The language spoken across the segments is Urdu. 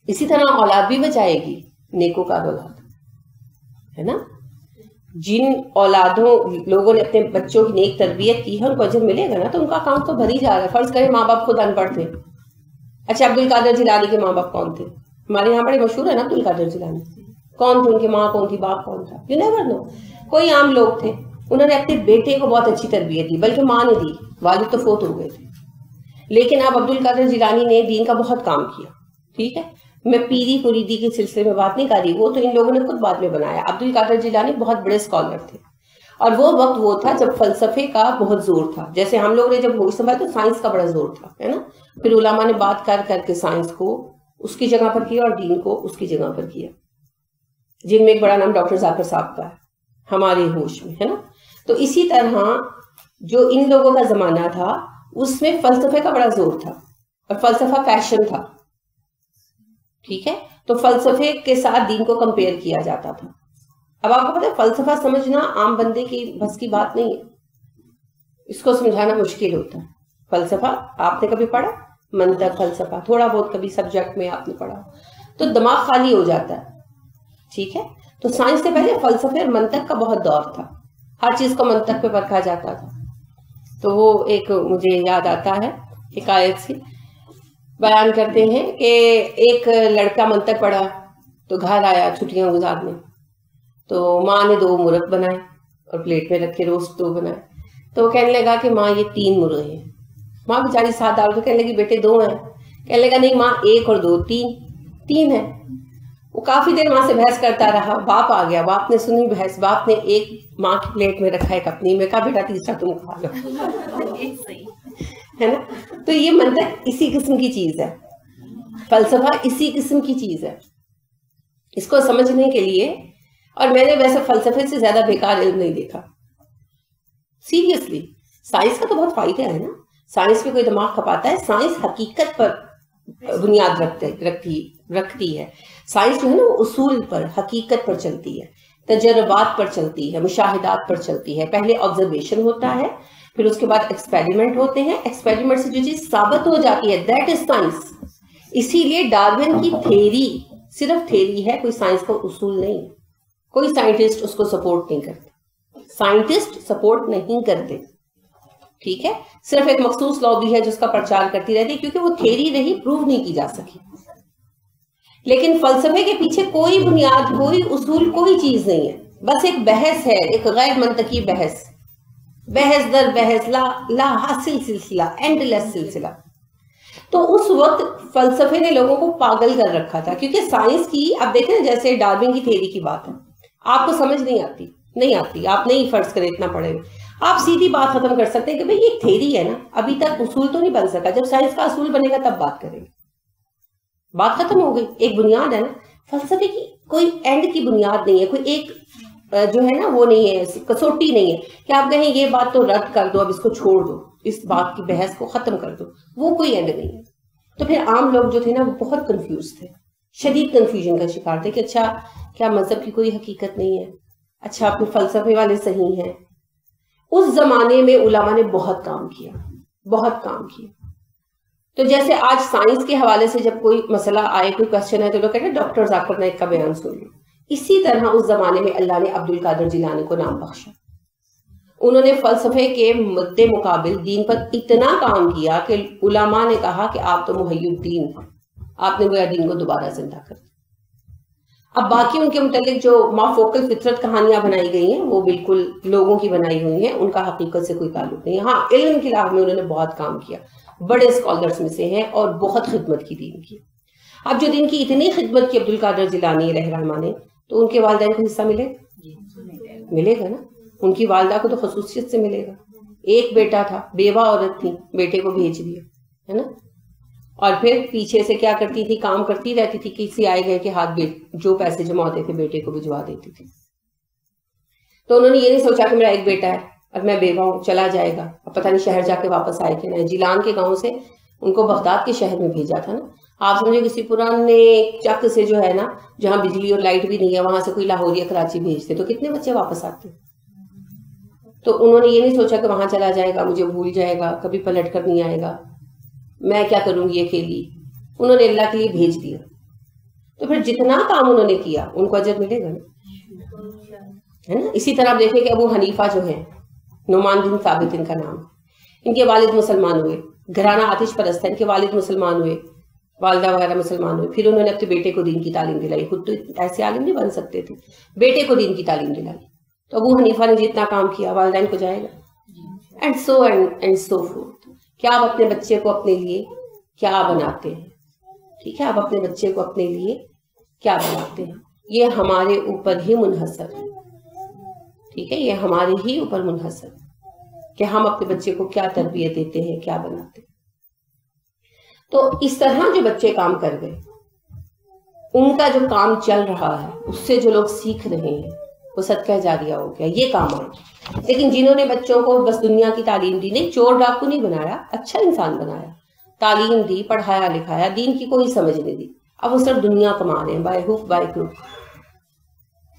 اسی طرح اولاد بھی بچائے گی، نیکوکار اولاد ہے نا. جن اولادوں لوگوں نے اپنے بچوں کی نیک تربیت کی ہے ان کو اجر ملے گا نا. تو ان کا کام تو بھر ہی جا رہا ہے. فرض کریں ماں باپ خود ان پڑھ تھے. اچھا عبد القادر جیلانی کے ماں باپ کون تھے؟ ہمارے یہاں بڑے مشہور ہے نا عبد القادر جیلانی. کون تھے ان کے ماں کون تھی، باپ کون تھا؟ You never know. کوئی عام لوگ تھے. انہوں نے اپنے بیٹے کو بہت اچھی تربیت دی، بلکہ ماں نے دی، والد تو فوت ہو گئے تھے. لیکن اب عبد القادر جیلانی نے دین کا بہت کام کیا. ٹھیک ہے، میں پیری فریدی کے سلسلے میں بات نہیں کر رہی، وہ تو ان لوگوں نے خود بعد میں بنایا. عبد القادر جیلانی بہت بڑے اسکالر تھے، اور وہ وقت وہ تھا جب فلسفے کا بہت زور تھا. جیسے ہم لوگ نے جب ہوش سنبھالا تو سائنس کا بڑا زور تھا، ہے نا. پھر علماء نے بات کر کر کے سائنس کو اس کی جگہ پر کیا اور دین کو اس کی جگہ پر کیا، جن میں ایک بڑا نام ڈاکٹر ذاکر صاحب کا ہے ہمارے ہوش میں، ہے نا. تو اسی طرح جو ان لوگوں کا زمانہ تھا اس میں فلسفے کا بڑا زور تھا، اور فلسفہ فیشن تھا. ٹھیک ہے، تو فلسفے کے ساتھ دین کو کمپیئر کیا جاتا تھا. اب آپ کو پتہ ہے فلسفہ سمجھنا عام بندے کی بس کی بات نہیں ہے، اس کو سمجھانا مشکل ہوتا ہے. فلسفہ آپ نے کبھی پڑھا؟ منطق، فلسفہ تھوڑا بہت کبھی سبجیکٹ میں آپ نے پڑھا تو دماغ خالی ہو جاتا ہے. ٹھیک ہے، تو سائنس سے پہلے فلسفے اور منطق کا بہت دور تھا، ہر چیز کو منطق پہ پرکھا جاتا تھا. تو وہ ایک مجھے یاد آتا ہے حکایت سی، بیان کرتے ہیں کہ ایک لڑکا منطق پڑھا تو گھر آیا چھٹیاں گزارنے، تو ماں نے 2 مرغ بنائے اور پلیٹ میں رکھے، روسٹ 2 بنائے. تو وہ کہنے لگا کہ ماں یہ 3 مرغ ہیں. ماں بیچاری ساتھ ڈال تو کہنے لگی بیٹے 2 ہیں. کہنے لگا نہیں ماں 1 اور 2 3 ہیں. وہ کافی دیر ماں سے بحث کرتا رہا. باپ آ گیا، باپ نے سنی بحث. باپ نے ایک ماں کی پلیٹ میں رکھا، ایک اپنی میں. کہا بیٹا تیسرا تم کھا لو. ہے نا. تو یہ منطق اسی قسم کی چیز ہے، فلسفہ اسی قسم کی چیز ہے. اس کو سمجھنے کے لیے، اور میں نے ویسے فلسفے سے زیادہ بیکار علم نہیں دیکھا سیریسلی. سائنس کا تو بہت فائدہ ہے نا، سائنس پہ کوئی دماغ کھپاتا ہے. سائنس حقیقت پر بنیاد رکھتی ہے. سائنس جو ہے نا وہ اصول پر، حقیقت پر چلتی ہے، تجربات پر چلتی ہے، مشاہدات پر چلتی ہے. پہلے آبزرویشن ہوتا ہے، پھر اس کے بعد ایکسپیریمنٹ ہوتے ہیں. ایکسپیریمنٹ سے جو چیز ثابت ہو جاتی ہے دیٹ از سائنس. اسی لیے ڈارون کی تھیری صرف تھیری ہے، کوئی سائنس کا اصول نہیں. کوئی سائنٹسٹ اس کو سپورٹ نہیں کرتے، سائنٹسٹ سپورٹ نہیں کرتے. ٹھیک ہے، صرف ایک مخصوص لابی ہے جس کا پرچار کرتی رہتی ہے، کیونکہ وہ تھیری رہی، پروو نہیں کی جا سکی. لیکن فلسفے کے پیچھے کوئی بنیاد، کوئی اصول، کوئی چیز نہیں ہے. بس ایک بحث ہے، ایک غیر منطقی بحث در بحث، لا حاصل سلسلہ، اینڈ لیس سلسلہ. تو اس وقت فلسفے نے لوگوں کو پاگل کر رکھا تھا، کیونکہ سائنس کی اب دیکھیں نا، جیسے ڈارون کی تھیری کی بات ہے، آپ کو سمجھ نہیں آتی، آپ نہیں فرض کریں اتنا پڑھے ہوئے، آپ سیدھی بات ختم کر سکتے ہیں کہ بھئی یہ ایک تھیری ہے نا، ابھی تک اصول تو نہیں بن سکا. جب سائنس کا اصول بنے گا تب بات کریں گے. بات ختم ہو گئی. ایک بنیاد ہے نا. فلسفے کی کوئی اینڈ کی بنیاد نہیں ہے، کوئی ایک جو ہے نا وہ نہیں ہے، کسوٹی نہیں ہے کہ آپ کہیں یہ بات تو رد کر دو، اب اس کو چھوڑ دو، اس بات کی بحث کو ختم کر دو. وہ کوئی اینڈ نہیں ہے. تو پھر عام لوگ جو تھے نا وہ بہت کنفیوز تھے، شدید کنفیوژن کا شکار تھے کہ اچھا کیا مذہب کی کوئی حقیقت نہیں ہے؟ اچھا اپنے فلسفے والے صحیح ہیں. اس زمانے میں علماء نے بہت کام کیا. تو جیسے آج سائنس کے حوالے سے جب کوئی مسئلہ آئے، کوئی کوشچن ہے، تو لوگ کہتے ہیں ڈاکٹر ذاکر نائک کا بیان سن لو. اسی طرح اس زمانے میں اللہ نے عبد القادر جیلانی کو نام بخشا. انہوں نے فلسفے کے مد مقابل دین پر اتنا کام کیا کہ علماء نے کہا کہ آپ تو محی الدین، آپ نے گویا دین کو دوبارہ زندہ کر دیا. اب باقی ان کے متعلق جو مافوقل فطرت کہانیاں بنائی گئی ہیں وہ بالکل لوگوں کی بنائی ہوئی ہیں، ان کا حقیقت سے کوئی تعلق نہیں. ہاں علم کی راہ میں انہوں نے بہت کام کیا، بڑے اسکالرس میں سے ہیں، اور بہت خدمت کی دین کی. اب جو دین کی اتنی خدمت کی عبد القادر جیلانی علیہ رحمہ نے، تو ان کے والدین کو حصہ ملے گا نا. ان کی والدہ کو تو خصوصیت سے ملے گا. ایک بیٹا تھا، بیوہ عورت تھی، بیٹے کو بھیج دیا، ہے نا. اور پھر پیچھے سے کیا کرتی تھی، کام کرتی رہتی تھی، کسی آئے گئے کے ہاتھ جو پیسے جمع ہوتے تھے بیٹے کو بھجوا دیتی تھی. تو انہوں نے یہ نہیں سوچا کہ میرا ایک بیٹا ہے اور میں بیوہ ہوں، چلا جائے گا، اب پتہ نہیں شہر جا کے واپس آئے کہ نہیں. جیلان کے گاؤں سے ان کو بغداد کے شہر میں بھیجا تھا نا. آپ سمجھے کسی پرانے چک سے جو ہے نا، جہاں بجلی اور لائٹ بھی نہیں ہے، وہاں سے کوئی لاہور یا کراچی بھیجتے تو کتنے بچے واپس آتے. تو انہوں نے یہ نہیں سوچا کہ وہاں چلا جائے گا، مجھے بھول جائے گا، کبھی پلٹ کر نہیں آئے گا، میں کیا کروں گی اکیلی. انہوں نے اللہ کے لیے بھیج دیا. تو پھر جتنا کام انہوں نے کیا ان کو اجر ملے گا نا، ہے نا. اسی طرح آپ دیکھیں کہ ابو حنیفہ جو ہے، نعمان بن ثابت ان کا نام، ان کے والد مسلمان ہوئے، گھرانہ آتش پرست ہے، ان کے والد مسلمان ہوئے، والدہ وغیرہ مسلمان ہوئے، پھر انہوں نے اپنے بیٹے کو دین کی تعلیم دلائی. خود تو ایسے عالم نہیں بن سکتے تھے، بیٹے کو دین کی تعلیم دلائی. تو ابو حنیفہ نے جتنا کام کیا والدین کو جائے گا. And so forth. کیا آپ اپنے بچے کو اپنے لیے کیا بناتے ہیں؟ ٹھیک ہے، آپ اپنے بچے کو اپنے لیے کیا بناتے ہیں، یہ ہمارے اوپر ہی منحصر ہے. ٹھیک ہے، یہ ہمارے ہی اوپر منحصر ہے کہ ہم اپنے بچے کو کیا تربیت دیتے ہیں، کیا بناتے ہیں. تو اس طرح جو بچے کام کر گئے، ان کا جو کام چل رہا ہے، اس سے جو لوگ سیکھ رہے ہیں، وہ صدقہ جاریہ ہو گیا، یہ کام آئے. لیکن جنہوں نے بچوں کو بس دنیا کی تعلیم دی، نہیں چور ڈاکو نہیں بنایا، اچھا انسان بنایا، تعلیم دی، پڑھایا لکھایا، دین کی کوئی سمجھ نہیں دی، اب وہ صرف دنیا کما رہے ہیں بائی ہوک بائی کروک.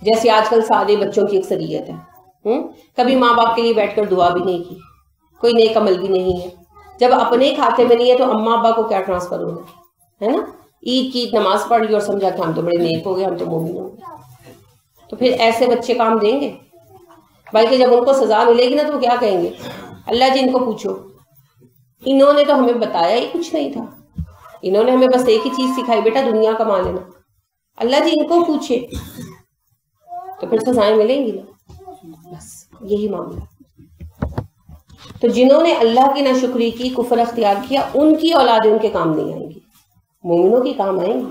جیسے آج کل سارے بچوں کی اکثریت ہے، کبھی ماں باپ کے لیے بیٹھ کر دعا بھی نہیں کی، کوئی نیک عمل بھی نہیں ہے. جب اپنے کھاتے میں نہیں ہے تو اماں ابا کو کیا ٹرانسفر ہوگا، ہے نا. عید کی نماز پڑھ لی اور سمجھا کہ ہم تو بڑے نیک ہو گئے، ہم تو مومن ہو گئے. تو پھر ایسے بچے کام دیں گے؟ بلکہ جب ان کو سزا ملے گی نا تو وہ کیا کہیں گے، اللہ جی ان کو پوچھو، انہوں نے تو ہمیں بتایا ہی کچھ نہیں تھا، انہوں نے ہمیں بس ایک ہی چیز سکھائی، بیٹا دنیا کما لینا. اللہ جی ان کو پوچھے تو پھر سزائیں ملیں گی نا. بس یہی معاملہ. تو جنہوں نے اللہ کی ناشکری کی، کفر اختیار کیا، ان کی اولادیں ان کے کام نہیں آئیں گی، مومنوں کی کام آئیں گی.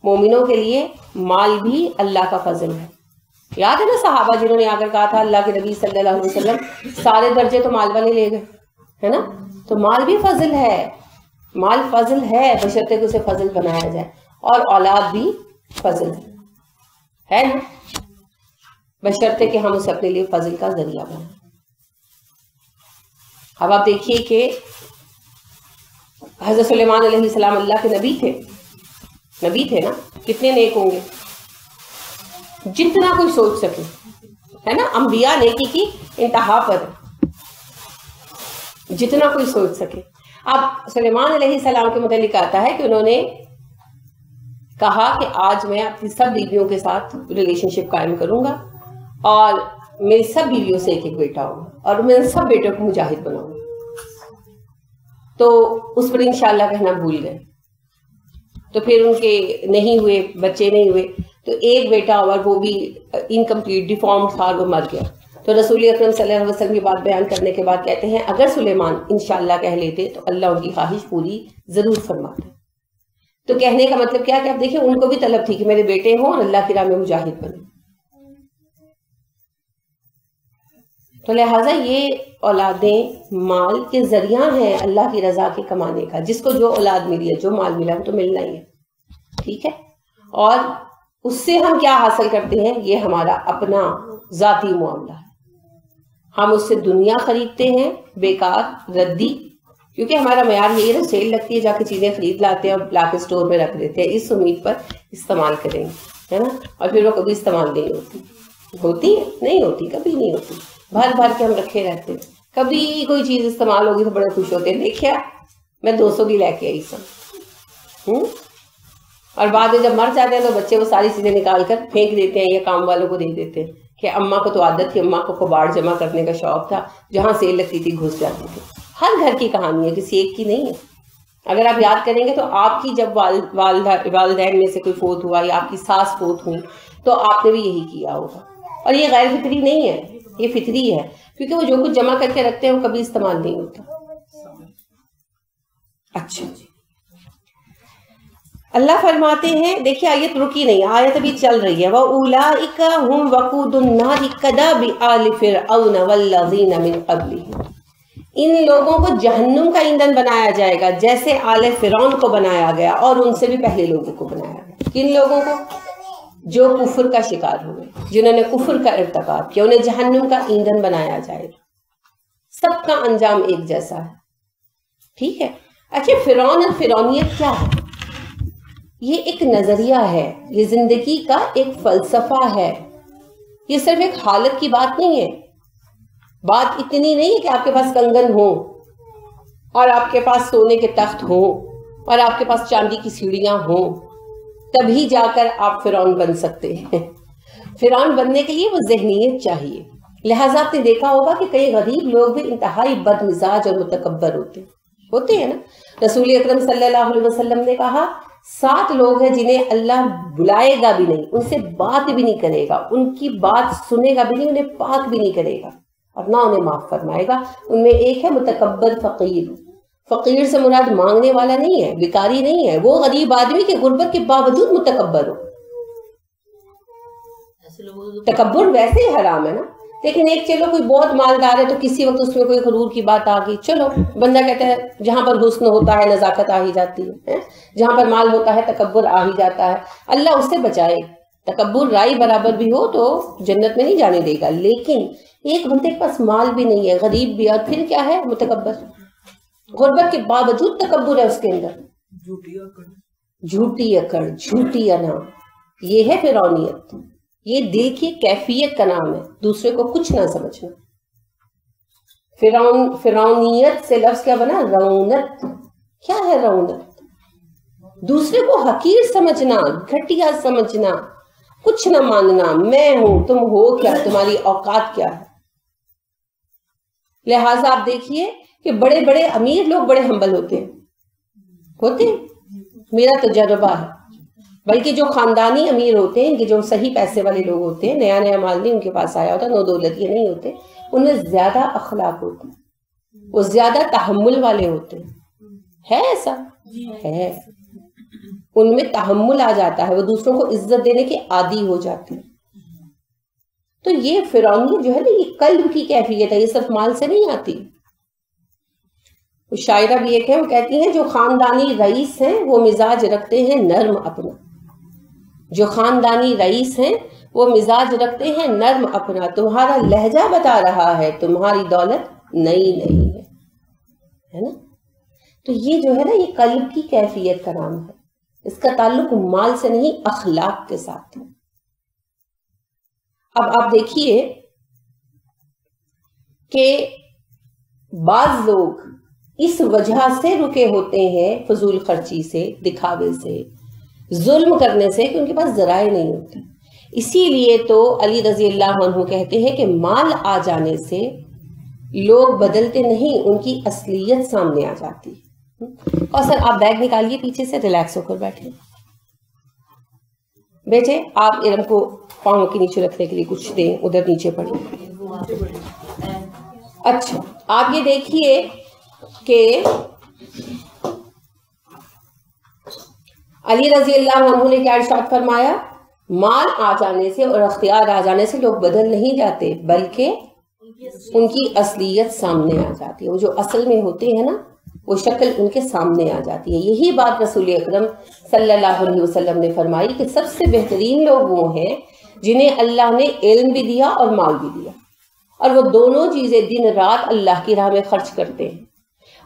مومنوں کے لیے مال بھی اللہ کا فضل ہے. یاد ہے نا صحابہ جنہوں نے آ کر کہا تھا اللہ کے نبی صلی اللہ علیہ وسلم سارے درجے تو مال والے لے گئے، ہے نا. تو مال بھی فضل ہے، مال فضل ہے، بشرطے کہ اسے فضل بنایا جائے. اور اولاد بھی فضل ہے نا، بشرطے کہ ہم اسے اپنے لیے فضل کا ذریعہ بنائیں. اب آپ دیکھیے کہ حضرت سلیمان علیہ السلام اللہ کے نبی تھے نا، کتنے نیک ہوں گے، جتنا کوئی سوچ سکے، ہے نا. انبیاء نیکی کی انتہا پر، جتنا کوئی سوچ سکے. اب سلیمان علیہ السلام کے متعلق آتا ہے کہ انہوں نے کہا کہ آج میں اپنی سب بیویوں کے ساتھ ریلیشن شپ قائم کروں گا اور میری سب بیویوں سے ایک ایک بیٹا ہوگا اور میں سب بیٹوں کو مجاہد بناؤں گا. تو اس پر انشاءاللہ کہنا بھول گئے، تو پھر ان کے نہیں ہوئے، بچے نہیں ہوئے، تو ایک بیٹا اور وہ بھی انکمپلیٹ ڈیفارمڈ تھا، وہ مر گیا. تو رسول اکرم صلی اللہ علیہ وسلم کی بات بیان کرنے کے بعد کہتے ہیں اگر سلیمان انشاءاللہ کہہ لیتے تو اللہ ان کی خواہش پوری ضرور فرماتے. تو کہنے کا مطلب کیا کہ آپ دیکھیں ان کو بھی طلب تھی کہ میرے بیٹے ہوں اور اللہ کی راہ میں مجاہد بنے. تو لہٰذا یہ اولادیں مال کے ذریعہ ہیں اللہ کی رضا کے کمانے کا. جس کو جو اولاد ملی ہے، جو مال ملا وہ تو ملنا ہی ہے، ٹھیک ہے. اور اس سے ہم کیا حاصل کرتے ہیں، یہ ہمارا اپنا ذاتی معاملہ ہے. ہم اس سے دنیا خریدتے ہیں بیکار ردی، کیونکہ ہمارا معیار یہی ہے، سیل لگتی ہے جا کے چیزیں خرید لاتے ہیں اور لا کے اسٹور میں رکھ دیتے ہیں اس امید پر استعمال کریں گے، ہے نا. اور پھر وہ کبھی استعمال نہیں ہوتی ہے، نہیں ہوتی، کبھی نہیں ہوتی. بھر بھر کے ہم رکھے رہتے ہیں، کبھی کوئی چیز استعمال ہوگی تو بڑے خوش ہوتے ہیں، دیکھیا میں 200 کی لے کے آئی سب. اور بعد میں جب مر جاتے ہیں تو بچے وہ ساری چیزیں نکال کر پھینک دیتے ہیں یا کام والوں کو دے دیتے ہیں کہ اماں کو تو عادت تھی، اماں کو کباڑ جمع کرنے کا شوق تھا، جہاں سیل لگتی تھی گھس جاتی تھی. ہر گھر کی کہانی ہے، کسی ایک کی نہیں ہے. اگر آپ یاد کریں گے تو آپ کی جب والدین میں سے کوئی فوت ہوا یا آپ کی ساس فوت ہوئی تو آپ نے بھی یہی کیا ہوگا. اور یہ غیر فطری نہیں ہے، یہ فطری ہے، کیونکہ وہ جو کچھ جمع کر کے رکھتے ہیں وہ کبھی استعمال نہیں ہوتا. اچھا جی، اللہ فرماتے ہیں، دیکھیے آیت رکی نہیں، آیت ابھی چل رہی ہے. وَأُولَٰئِكَ هُمْ وَقُودُ النَّارِ كَدَأْبِ آلِ فِرْعَوْنَ وَالَّذِينَ مِنْ قَبْلِهِمْ. ان لوگوں کو جہنم کا ایندھن بنایا جائے گا جیسے آل فرعون کو بنایا گیا اور ان سے بھی پہلے لوگوں کو بنایا گیا. کن لوگوں کو؟ جو کفر کا شکار ہوئے، جنہوں نے کفر کا ارتکاب کیا، انہیں جہنم کا ایندھن بنایا جائے گا. سب کا انجام ایک جیسا ہے، ٹھیک ہے. اچھا، فرعون اور فرعونیت کیا ہے؟ یہ ایک نظریہ ہے، یہ زندگی کا ایک فلسفہ ہے. یہ صرف ایک حالت کی بات نہیں ہے. بات اتنی نہیں ہے کہ آپ کے پاس کنگن ہوں اور آپ کے پاس سونے کے تخت ہوں اور آپ کے پاس چاندی کی سیڑھیاں ہوں تبھی جا کر آپ فرعون بن سکتے ہیں. فرعون بننے کے لیے وہ ذہنیت چاہیے. لہٰذا آپ نے دیکھا ہوگا کہ کئی غریب لوگ بھی انتہائی بد مزاج اور متکبر ہوتے ہیں نا. رسول اکرم صلی اللہ علیہ وسلم نے کہا 7 لوگ ہیں جنہیں اللہ بلائے گا بھی نہیں, ان سے بات بھی نہیں کرے گا, ان کی بات سنے گا بھی نہیں, انہیں پاک بھی نہیں کرے گا اور نہ انہیں معاف فرمائے گا. ان میں ایک ہے متکبر فقیر. فقیر سے مراد مانگنے والا نہیں ہے, بیکاری نہیں ہے, وہ غریب آدمی کے غربت کے باوجود متکبر ہو. تکبر ویسے ہی حرام ہے نا, لیکن ایک چلو کوئی بہت مالدار ہے تو کسی وقت اس میں کوئی غرور کی بات آ گئی, چلو بندہ کہتا ہے جہاں پر حسن ہوتا ہے نزاکت آ ہی جاتی ہے, جہاں پر مال ہوتا ہے تکبر آ ہی جاتا ہے. اللہ اس سے بچائے. تکبر رائی برابر بھی ہو تو جنت میں نہیں جانے دے گا, لیکن ایک بندے کے پاس مال بھی نہیں ہے, غریب بھی, اور پھر کیا ہے متکبر, غربت کے باوجود تکبر ہے اس کے اندر, جھوٹی اکڑ, جھوٹی انا, یہ ہے فرعونیت. یہ دل کی کیفیت کا نام ہے, دوسرے کو کچھ نہ سمجھنا. فرعونیت سے لفظ کیا بنا؟ رعونت. کیا ہے رعونت؟ دوسرے کو حقیر سمجھنا, گھٹیا سمجھنا, کچھ نہ ماننا, میں ہوں, تم ہو کیا, تمہاری اوقات کیا ہے. لہٰذا آپ دیکھیے کہ بڑے بڑے امیر لوگ بڑے ہمبل ہوتے ہیں, میرا تجربہ ہے. بلکہ جو خاندانی امیر ہوتے ہیں, کہ جو صحیح پیسے والے لوگ ہوتے ہیں, نیا نیا مال نہیں ان کے پاس آیا ہوتا, نو دولت یہ نہیں ہوتے, ان میں زیادہ اخلاق ہوتے ہیں, وہ زیادہ تحمل والے ہوتے ہیں. ہے ایسا؟ ہے. ان میں تحمل آ جاتا ہے, وہ دوسروں کو عزت دینے کے عادی ہو جاتے ہیں. تو یہ فرعونیت جو ہے نا, یہ قلب کی کیفیت ہے, یہ صرف مال سے نہیں آتی. شاعرہ بھی ایک ہے, وہ کہتی ہیں جو خاندانی رئیس ہیں وہ مزاج رکھتے ہیں نرم اپنا. جو خاندانی رئیس ہیں وہ مزاج رکھتے ہیں نرم اپنا, تمہارا لہجہ بتا رہا ہے تمہاری دولت نئی نہیں ہے نا. تو یہ جو ہے نا, یہ قلب کی کیفیت کا نام ہے, اس کا تعلق مال سے نہیں اخلاق کے ساتھ ہے. اب آپ دیکھیے کہ بعض لوگ اس وجہ سے رکے ہوتے ہیں, فضول خرچی سے, دکھاوے سے, ظلم کرنے سے, کہ ان کے پاس ذرائع نہیں ہوتے. اسی لیے تو علی رضی اللہ عنہ کہتے ہیں کہ مال آ جانے سے لوگ بدلتے نہیں, ان کی اصلیت سامنے آ جاتی. اور سر آپ بیگ نکالیے پیچھے سے, ریلیکس ہو کر بیٹھے. بیٹھے آپ ارم کو پاؤں کے نیچے رکھنے کے لیے کچھ دیں, ادھر نیچے پڑیں. اچھا آپ یہ دیکھیے کہ علی رضی اللہ عنہ نے کیا ارشاد فرمایا, مال آ جانے سے اور اختیار آ جانے سے لوگ بدل نہیں جاتے, بلکہ ان کی اصلیت سامنے آ جاتی ہے. وہ جو اصل میں ہوتے ہیں نا, وہ شکل ان کے سامنے آ جاتی ہے. یہی بات رسول اکرم صلی اللہ علیہ وسلم نے فرمائی کہ سب سے بہترین لوگ وہ ہیں جنہیں اللہ نے علم بھی دیا اور مال بھی دیا, اور وہ دونوں چیزیں دن رات اللہ کی راہ میں خرچ کرتے ہیں.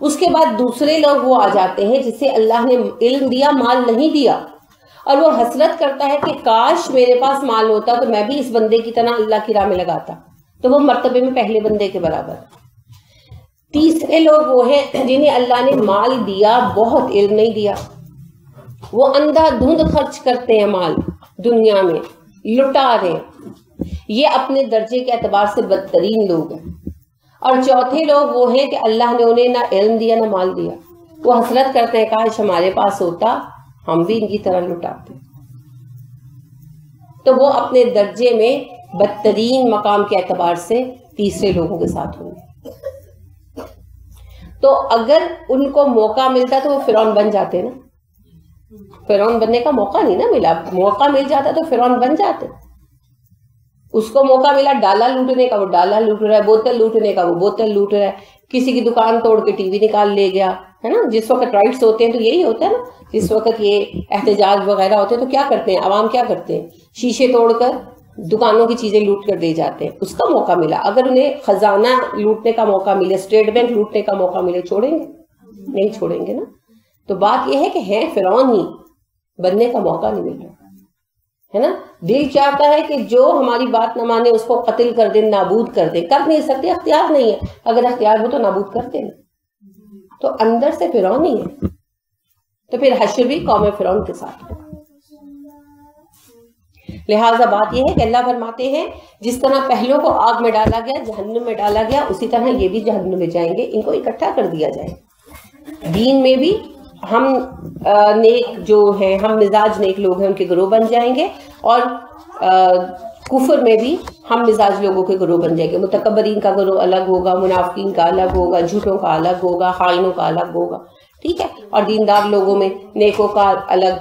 اس کے بعد دوسرے لوگ وہ آ جاتے ہیں جسے اللہ نے علم دیا, مال نہیں دیا, اور وہ حسرت کرتا ہے کہ کاش میرے پاس مال ہوتا تو میں بھی اس بندے کی طرح اللہ کی راہ میں لگاتا, تو وہ مرتبے میں پہلے بندے کے برابر. تیسرے لوگ وہ ہیں جنہیں اللہ نے مال دیا, بہت علم نہیں دیا, وہ اندھا دھند خرچ کرتے ہیں مال دنیا میں, لٹا رہے ہیں. یہ اپنے درجے کے اعتبار سے بدترین لوگ ہیں. اور چوتھے لوگ وہ ہیں کہ اللہ نے انہیں نہ علم دیا نہ مال دیا, وہ حسرت کرتے ہیں کاش ہمارے پاس ہوتا, ہم بھی ان کی طرح لٹاتے. تو وہ اپنے درجے میں بدترین مقام کے اعتبار سے تیسرے لوگوں کے ساتھ ہوں گے. تو اگر ان کو موقع ملتا تو وہ فرعون بن جاتے نا. فرعون بننے کا موقع نہیں نا ملا, موقع مل جاتا تو فرعون بن جاتے. اس کو موقع ملا ڈالا لوٹنے کا, وہ ڈالا لوٹ رہا ہے, بوتل لوٹنے کا وہ بوتل لوٹ رہا ہے, کسی کی دکان توڑ کے ٹی وی نکال لے گیا, ہے نا. جس وقت رائٹس ہوتے ہیں تو یہی ہوتا ہے نا, جس وقت یہ احتجاج وغیرہ ہوتے ہیں تو کیا کرتے ہیں عوام, کیا کرتے ہیں, شیشے توڑ کر دکانوں کی چیزیں لوٹ کر دے جاتے ہیں. اس کا موقع ملا. اگر انہیں خزانہ لوٹنے کا موقع ملے, اسٹیٹ بینک لوٹنے کا موقع ملے, چھوڑیں گے؟ نہیں چھوڑیں گے نا. تو بات یہ ہے کہ ہیں فرعون ہی, بننے کا موقع نہیں مل رہا ہے نا. دل چاہتا ہے کہ جو ہماری بات نہ مانے اس کو قتل کر دیں, نابود کر دیں, کر نہیں سکتے, اختیار نہیں ہے. اگر اختیار ہو تو نابود کر دیں. تو اندر سے فرعون ہی ہے. تو پھر حشر بھی قوم فرعون کے ساتھ ہے. لہٰذا بات یہ ہے کہ اللہ فرماتے ہیں جس طرح پہلوں کو آگ میں ڈالا گیا، جہنم میں ڈالا گیا، اسی طرح یہ بھی جہنم میں جائیں گے، ان کو اکٹھا کر دیا جائے۔ دین میں بھی ہم نیک جو ہیں، ہم مزاج نیک لوگ ہیں، ان کے گروہ بن جائیں گے، اور کفر میں بھی ہم مزاج لوگوں کے گروہ بن جائیں گے۔ متکبرین کا گروہ الگ ہوگا، منافقین کا الگ ہوگا، جھوٹوں کا الگ ہوگا، خائنوں کا الگ ہوگا، ٹھیک ہے، اور دیندار لوگوں میں نیکوں کا الگ،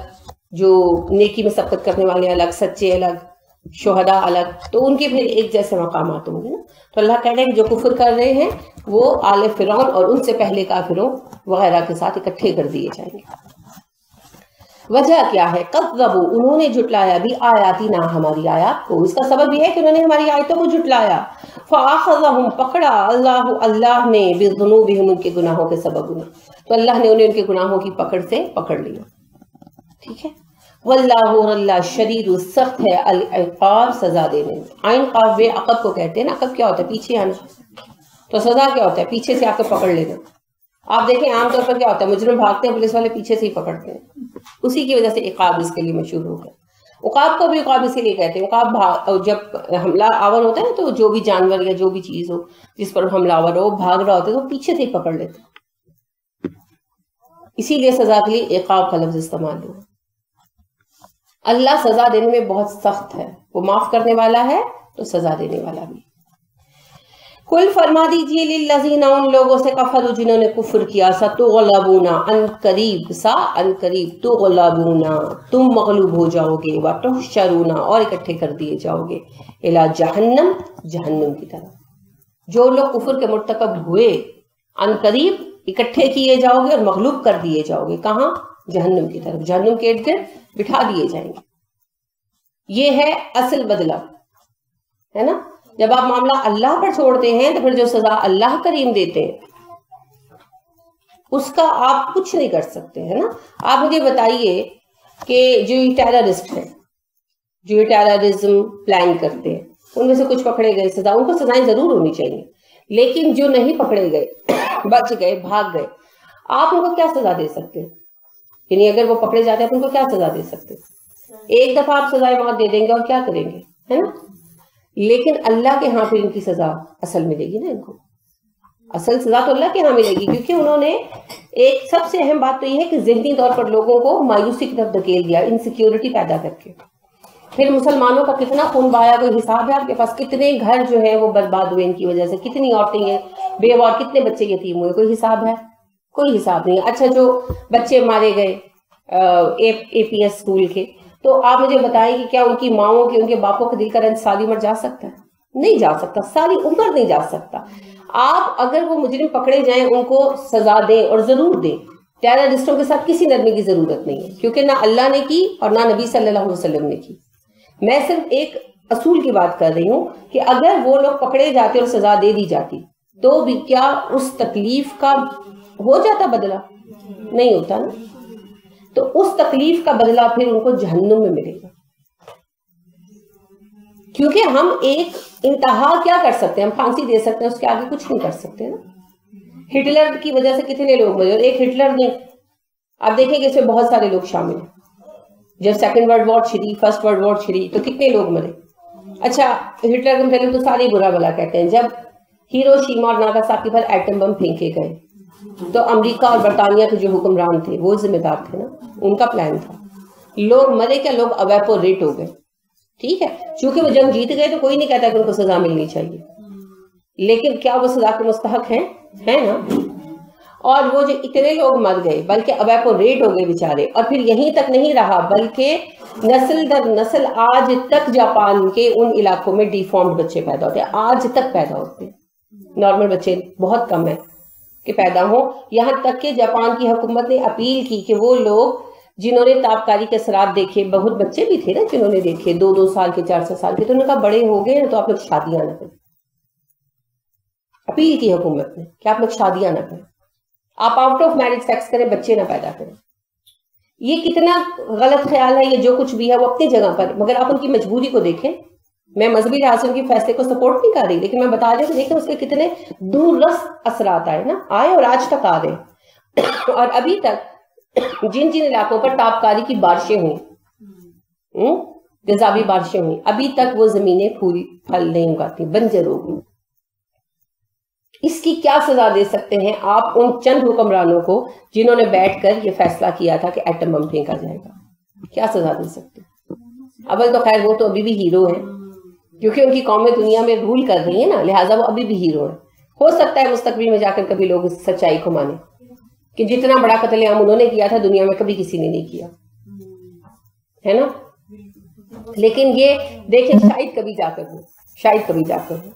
جو نیکی میں سبقت کرنے والے الگ، سچے الگ، شہداء الگ، تو ان کے پھر ایک جیسے مقامات ہوں گے نا۔ تو اللہ کہہ رہے ہیں کہ جو کفر کر رہے ہیں وہ آل فرعون اور ان سے پہلے کافروں وغیرہ کے ساتھ اکٹھے کر دیے جائیں گے۔ وجہ کیا ہے؟ کذبوا، انہوں نے جھٹلایا بھی آیاتنا، ہماری آیات کو۔ اس کا سبب یہ ہے کہ انہوں نے ہماری آیتوں کو جھٹلایا۔ فاخذہم، پکڑا اللہ نے، بذنوبہم، ان کے گناہوں کے سبب انہیں، تو اللہ نے انہیں ان کے گناہوں کی پکڑ سے پکڑ لیا، ٹھیک ہے۔ واللہ، اللہ شدید، سخت ہے، العقاب، سزا دینے میں۔ عین قاف بے عقب کو کہتے ہیں نا، عقب کیا ہوتا ہے؟ پیچھے آنا، تو سزا کیا ہوتا ہے؟ پیچھے سے آ کے پکڑ لینا۔ آپ دیکھیں عام طور پر کیا ہوتا ہے، مجرم بھاگتے ہیں، پولیس والے پیچھے سے ہی پکڑتے ہیں، اسی کی وجہ سے عقاب اس کے لیے مشہور ہو گیا۔ عقاب کو بھی عقاب اسی لیے کہتے ہیں، عقاب جب حملہ آور ہوتا ہے نا، تو جو بھی جانور یا جو بھی چیز ہو جس پر حملہ آور ہو بھاگ رہا ہوتا ہے تو پیچھے سے ہی پکڑ لیتے ہیں، اسی لیے سزا کے لیے عقاب کا لفظ استعمال ہوا۔ اللہ سزا دینے میں بہت سخت ہے، وہ معاف کرنے والا ہے تو سزا دینے والا بھی۔ کل فرما دیجئے للذین، ان لوگوں سے، کفروا، جنہوں نے کفر کیا، ستغلبون، ان قریب تغلبون، تم مغلوب ہو جاؤ گے، وتحشرون، اور اکٹھے کر دیے جاؤ گے، الی جہنم، جہنم کی طرف۔ جو لوگ کفر کے مرتکب ہوئے، ان قریب اکٹھے کیے جاؤ گے اور مغلوب کر دیے جاؤ گے، کہاں؟ جہنم کی طرف، جہنم کے ارد گرد بٹھا دیے جائیں گے۔ یہ ہے اصل بدلہ، ہے نا۔ جب آپ معاملہ اللہ پر چھوڑتے ہیں تو پھر جو سزا اللہ کریم دیتے ہیں اس کا آپ کچھ نہیں کر سکتے، ہے نا۔ آپ مجھے بتائیے کہ جو یہ ٹیررسٹ ہیں، جو یہ ٹیررزم پلان کرتے ہیں، ان میں سے کچھ پکڑے گئے، سزا ان کو سزائیں ضرور ہونی چاہیے، لیکن جو نہیں پکڑے گئے، بچ گئے، بھاگ گئے، آپ ان کو کیا سزا دے سکتے ہیں؟ یعنی اگر وہ پکڑے جاتے ہیں تو ان کو کیا سزا دے سکتے ہیں؟ ایک دفعہ آپ سزائے موت دے دیں گے اور کیا کریں گے، ہے نا۔ لیکن اللہ کے ہاں پھر ان کی سزا اصل ملے گی نا، ان کو اصل سزا تو اللہ کے ہاں ملے گی، کیونکہ انہوں نے ایک سب سے اہم بات تو یہ ہے کہ ذہنی طور پر لوگوں کو مایوسی کی طرف دھکیل دیا، انسیکیورٹی پیدا کر کے۔ پھر مسلمانوں کا کتنا خون بہایا، کوئی حساب ہے آپ کے پاس؟ کتنے گھر جو ہیں وہ برباد ہوئے ان کی وجہ سے، کتنی عورتیں ہیں بیوہ، اور کتنے بچے یتیم ہوئے، کوئی حساب ہے؟ کوئی حساب نہیں۔ اچھا، جو بچے مارے گئے اے پی ایس اسکول کے، تو آپ مجھے بتائیں کہ کیا ان کی ماؤں کے، ان کے باپوں کے دل کا رنج ساری عمر جا سکتا ہے؟ نہیں جا سکتا، ساری عمر نہیں جا سکتا۔ آپ اگر وہ مجرم پکڑے جائیں ان کو سزا دیں، اور ضرور دیں۔ ٹیررسٹوں کے ساتھ کسی نرمی کی ضرورت نہیں ہے، کیونکہ نہ اللہ نے کی اور نہ نبی صلی اللہ علیہ وسلم نے کی۔ میں صرف ایک اصول کی بات کر رہی ہوں کہ اگر وہ لوگ پکڑے جاتے اور سزا دے دی جاتی تو بھی کیا اس تکلیف کا ہو جاتا بدلہ؟ نہیں ہوتا نا۔ تو اس تکلیف کا بدلہ پھر ان کو جہنم میں ملے گا، کیونکہ ہم ایک انتہا کیا کر سکتے ہیں؟ ہم پھانسی دے سکتے ہیں، اس کے آگے کچھ نہیں کر سکتے نا۔ ہٹلر کی وجہ سے کتنے لوگ مرے، اور ایک ہٹلر نہیں، آپ دیکھیں کہ اس میں بہت سارے لوگ شامل ہیں۔ جب سیکنڈ ورلڈ وار چھڑی، فرسٹ ورلڈ وار چھڑی، تو کتنے لوگ مرے۔ اچھا، ہٹلر کے متعلق تو سارے برا بلا کہتے ہیں۔ جب ہیروشیما اور ناگاساکی پر ایٹم بم پھینکے گئے تو امریکہ اور برطانیہ کے جو حکمران تھے وہ ذمہ دار تھے نا، ان کا پلان تھا۔ لوگ مرے کیا؟ لوگ ایویپوریٹ ہو گئے، ٹھیک ہے۔ چونکہ وہ جنگ جیت گئے تو کوئی نہیں کہتا کہ ان کو سزا ملنی چاہیے، لیکن کیا وہ سزا کے مستحق ہیں نا۔ اور وہ جو اتنے لوگ مر گئے بلکہ ایویپوریٹ ہو گئے بیچارے، اور پھر یہیں تک نہیں رہا بلکہ نسل در نسل آج تک جاپان کے ان علاقوں میں ڈی فارمڈ بچے پیدا ہوتے ہیں، آج تک پیدا ہوتے ہیں۔ نارمل بچے بہت کم ہے کہ پیدا ہوں، یہاں تک کہ جاپان کی حکومت نے اپیل کی کہ وہ لوگ جنہوں نے تابکاری کے اثرات دیکھے، بہت بچے بھی تھے نا جنہوں نے دیکھے 2 سال کے، 4 سال کے، تو انہوں نے کہا بڑے ہو گئے تو آپ لوگ شادیاں نہ کریں۔ اپیل کی حکومت نے کہ آپ لوگ شادیاں نہ کریں، آپ آؤٹ آف میرج سیکس کریں، بچے نہ پیدا کریں۔ یہ کتنا غلط خیال ہے، یہ جو کچھ بھی ہے وہ اپنی جگہ پر، مگر آپ ان کی مجبوری کو دیکھیں۔ میں مذہبی لحاظ سے ان کے فیصلے کو سپورٹ نہیں کر رہی، لیکن میں بتا رہی ہوں کہ دیکھیں اس کے کتنے دور رس اثرات آئے نا، آئے اور آج تک آ رہے۔ اور ابھی تک جن علاقوں پر تابکاری کی بارشیں ہوئی، تیزابی بارشیں ہوئی, ابھی تک وہ زمینیں پھول پھل نہیں اگاتی, بنجر ہو گئی. اس کی کیا سزا دے سکتے ہیں آپ ان چند حکمرانوں کو جنہوں نے بیٹھ کر یہ فیصلہ کیا تھا کہ ایٹم بم پھینکا جائے گا؟ کیا سزا دے سکتے ہیں؟ اول تو خیر وہ تو ابھی بھی ہیرو ہیں, کیونکہ ان کی قومیں دنیا میں رول کر رہی ہیں نا, لہٰذا وہ ابھی بھی ہیرو ہیں. ہو سکتا ہے مستقبل میں جا کر کبھی لوگ اس سچائی کو مانیں کہ جتنا بڑا قتل عام انہوں نے کیا تھا دنیا میں کبھی کسی نے نہیں کیا, ہے نا. لیکن یہ دیکھیں شاید کبھی جا کر ہو, شاید کبھی جا کر ہو.